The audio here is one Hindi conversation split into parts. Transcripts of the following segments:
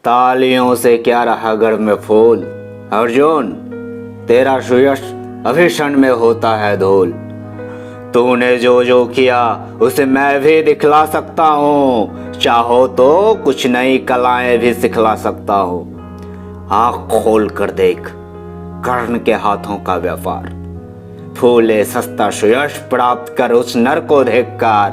तालियों से क्या रहा घर में फूल। अर्जुन, तेरा सुयश अभी क्षण में होता है धूल। तूने जो जो किया उसे मैं भी दिखला सकता हूँ, चाहो तो कुछ नई कलाएं भी सिखला सकता हूँ। आँख खोल कर देख कर्ण के हाथों का व्यापार, फूले सस्ता सुयश प्राप्त कर उस नर को धिक्कार।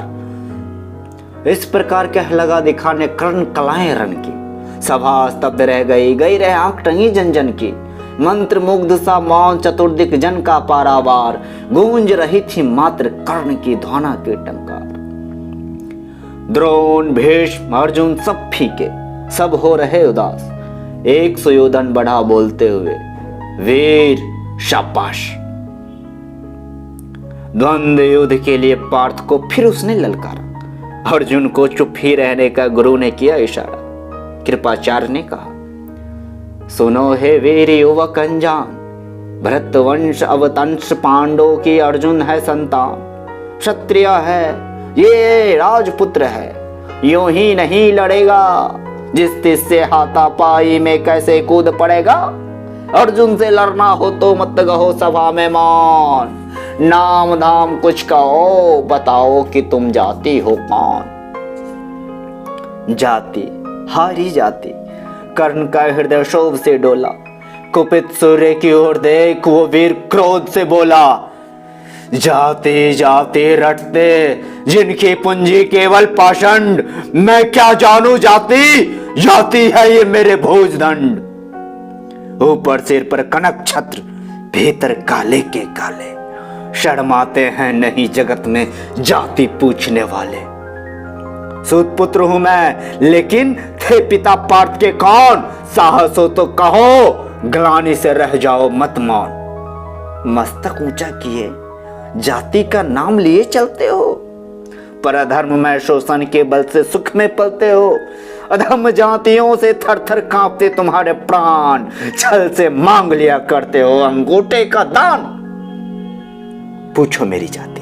इस प्रकार कह लगा दिखाने कर्ण कलाएं रण की, सभा स्तब्ध रह गई रह आंख टंगी जन जन की। मंत्र मुग्ध सा मौन चतुर्दिक जन का पारावार, गूंज रही थी मात्र कर्ण की ध्वना के टंकार। द्रोण भीष्म अर्जुन सब फीके, सब हो रहे उदास। एक सुयोधन बढ़ा बोलते हुए, वीर शाबाश। द्वंद्व युद्ध के लिए पार्थ को फिर उसने ललकारा। अर्जुन को चुप ही रहने का गुरु ने किया इशारा। कृपाचार्य ने कहा, सुनो हे वीर युवक अनजान, भरतवंश अवतंश पांडवों की अर्जुन है संतान। क्षत्रिय है ये राजपुत्र है, यूं ही नहीं लड़ेगा, जिस तिससे हाथापाई में कैसे कूद पड़ेगा। अर्जुन से लड़ना हो तो मत कहो सभा में मौन, नाम धाम कुछ कहो, बताओ कि तुम जाति हो कौन। जाति, हारी जाति। कर्ण का हृदय शोभ से डोला। कुपित सूर्य की ओर देख वो वीर क्रोध से बोला, जाति जाति रटते जिनकी पूंजी केवल पाषंड, मैं क्या जानू जाति, जाति है ये मेरे भोजदंड। ऊपर सिर पर कनक छत्र, भीतर काले के काले, शर्माते हैं नहीं जगत में जाति पूछने वाले। सूत पुत्र हूं मैं, लेकिन थे पिता पार्थ के कौन, साहस हो तो कहो, ग्लानि से रह जाओ मत मौन। मस्तक ऊंचा किए जाति का नाम लिए चलते हो, पर अधर्म में शोषण के बल से सुख में पलते हो। अधम जातियों से थर थर कांपते तुम्हारे प्राण, छल से मांग लिया करते हो अंगूठे का दान। पूछो मेरी जाति,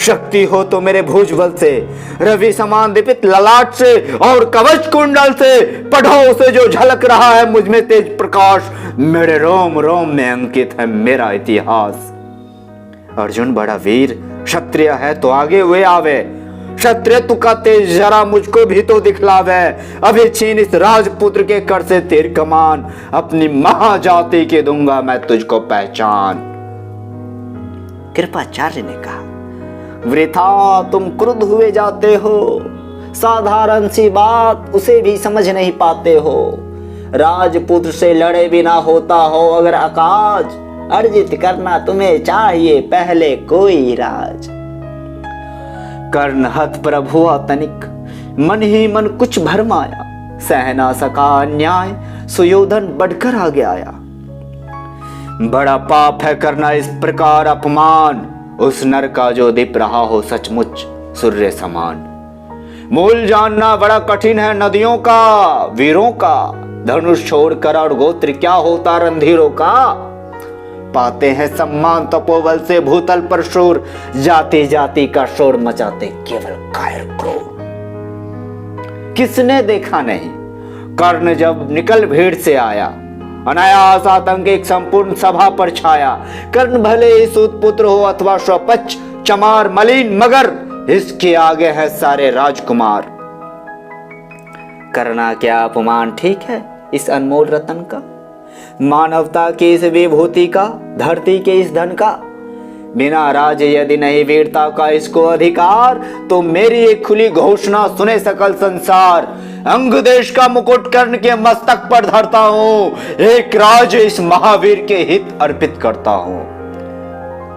शक्ति हो तो मेरे भुजबल से, रवि समान दीपित ललाट से और कवच कुंडल से। पढ़ो उसे जो झलक रहा है मुझ में तेज प्रकाश, मेरे रोम रोम में अंकित है मेरा इतिहास। अर्जुन बड़ा वीर क्षत्रिय है तो आगे हुए आवे, क्षत्रियत्व का तेज जरा मुझको भी तो दिखलावे। अभी छीन इस राजपुत्र के कर से तीर कमान, अपनी महाजाति के दूंगा मैं तुझको पहचान। कृपाचार्य ने कहा, वृथा तुम क्रुद्ध हुए जाते हो, साधारण सी बात उसे भी समझ नहीं पाते हो। राजपुत्र से लड़े बिना होता हो अगर अकाज, अर्जित करना तुम्हें चाहिए पहले कोई राज। कर्ण हत प्रभु तनिक, मन ही मन कुछ भरमाया, सह ना सका अन्याय, सुयोधन बढ़कर आगे आया। बड़ा पाप है करना इस प्रकार अपमान, उस नर का जो दीप रहा हो सचमुच सूर्य समान। मूल जानना बड़ा कठिन है नदियों का, वीरों का धनुष छोड़कर और गोत्र क्या होता रणधीरों का। पाते हैं सम्मान तपोबल से भूतल पर शूर, जाति जाति का शोर मचाते केवल कायर क्रोध। किसने देखा नहीं कर्ण जब निकल भीड़ से आया, अनायास आतंक एक संपूर्ण सभा पर छाया। कर्ण भले ही सूतपुत्र हो अथवा स्वपच चमार मलिन, मगर इसके आगे है सारे राजकुमार। करना क्या अपमान ठीक है इस अनमोल रतन का, मानवता की इस विभूति का, धरती के इस धन का। बिना राज यदि नहीं वीरता का इसको अधिकार, तो मेरी एक खुली घोषणा सुने सकल संसार। अंग देश का मुकुट कर्ण के मस्तक पर धरता हूं, एक राज इस महावीर के हित अर्पित करता हूं।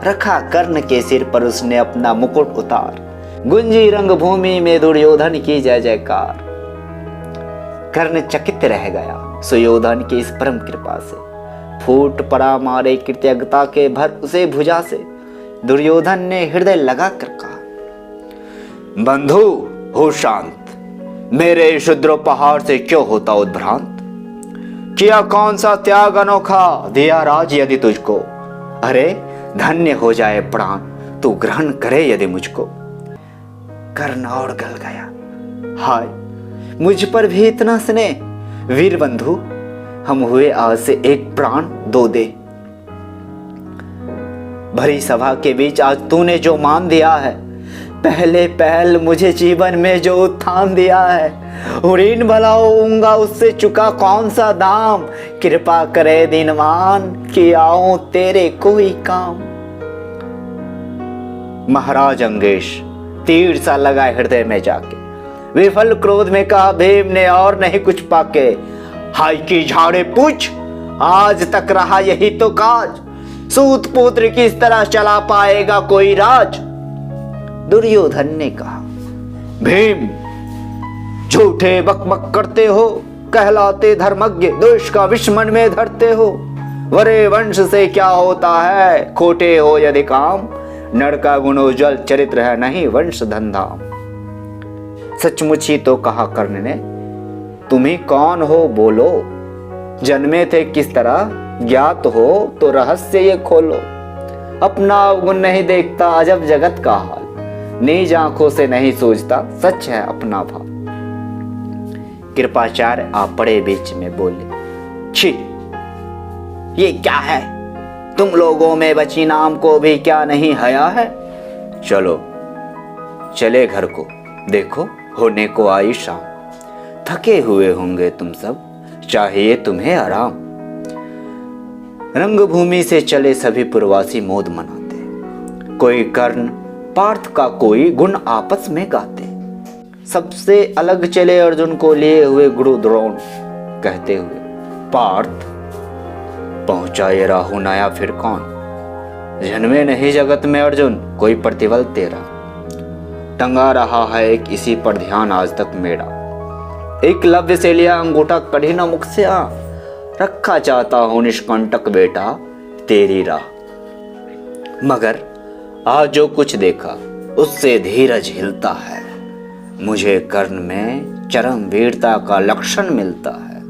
रखा कर्ण के सिर पर उसने अपना मुकुट उतार, गुंजी रंग भूमि में दुर्योधन की जय जयकार। कर्ण चकित रह गया सुयोधन की इस परम कृपा से, फूट पड़ा मारे कृतज्ञता के भर उसे भुजा से। दुर्योधन ने हृदय लगा कर कहा, बंधु हो शांत, मेरे शुद्रोपहार से क्यों होता उद्भ्रांत। किया कौन सा त्याग अनोखा, दिया राज यदि तुझको। अरे धन्य हो जाए प्राण, तू ग्रहण करे यदि मुझको। कर्ण और गल गया, हाय मुझ पर भी इतना स्नेह, वीर बंधु, हम हुए आज से एक प्राण दो दे। भरी सभा के बीच आज तूने जो मान दिया है, पहले पहल मुझे जीवन में जो उत्थान दिया है, ऋण भला होऊंगा उससे चुका कौन सा दाम। कृपा करे दीनवान कि आऊं तेरे कोई काम। महाराज अंगेश तीर सा लगा हृदय में जाके, विफल क्रोध में कहा भीम ने और नहीं कुछ पाके। हाय की झाड़े पूछ, आज तक रहा यही तो काज, सूत पुत्र किस तरह चला पाएगा कोई राज। दुर्योधन ने कहा भीम झूठे बकबक करते हो, कहलाते धर्मज्ञ देश का विष मन में धरते हो। वरे वंश से क्या होता है, खोटे हो यदि काम, नर का गुणोज्वल चरित्र है नहीं वंश धनधाम। सचमुच ही तो कहा कर्ण ने, तुम्ही कौन हो बोलो, जन्मे थे किस तरह ज्ञात हो तो रहस्य ये खोलो। अपना गुण नहीं देखता अजब जगत का हाल, नीज आंखों से नहीं सोचता सच है अपना भाव। कृपाचार्य आप पड़े बीच में बोले, छी ये क्या है, तुम लोगों में बची नाम को भी क्या नहीं हया है। चलो चले घर को, देखो होने को आई शाम, थके हुए होंगे तुम सब, चाहिए तुम्हें आराम। रंगभूमि से चले सभी पुरवासी मोद मनाते, कोई कर्ण पार्थ का कोई गुण आपस में गाते। सबसे अलग चले अर्जुन को लिए हुए गुरु द्रोण, कहते हुए पार्थ पहुंचा ये राहु नया फिर कौन, जन्मे नहीं जगत में अर्जुन कोई प्रतिबल तेरा। टंगा रहा है एक इसी पर ध्यान आज तक मेरा, एक लव्य से लिया अंगूठा कढ़ी न मुख से आ, रखा चाहता हूं निष्कंटक बेटा तेरी राह। मगर आज जो कुछ देखा उससे धीरज हिलता है, मुझे कर्ण में चरम वीरता का लक्षण मिलता है।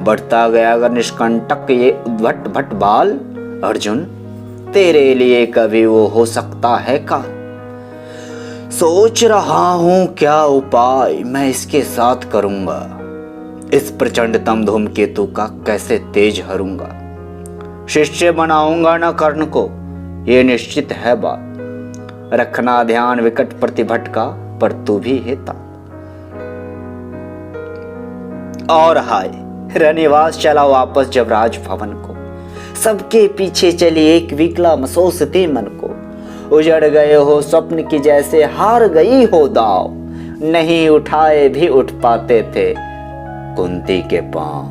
बढ़ता गया अगर निष्कंटक ये उद्भट भट बाल, अर्जुन तेरे लिए कभी वो हो सकता है का। सोच रहा हूं क्या उपाय मैं इसके साथ करूंगा, इस प्रचंड तम धूमकेतु का कैसे तेज हरूंगा। शिष्य बनाऊंगा न कर्ण को ये निश्चित है बात, रखना ध्यान विकट प्रतिभट का पर तू भी हेता। और हाय रनिवास चला वापस जब राजभवन को, सबके पीछे चली एक विकला मसोसते मन को। उजड़ गए हो स्वप्न की जैसे हार गई हो दाव, नहीं उठाए भी उठ पाते थे कुंती के पांव।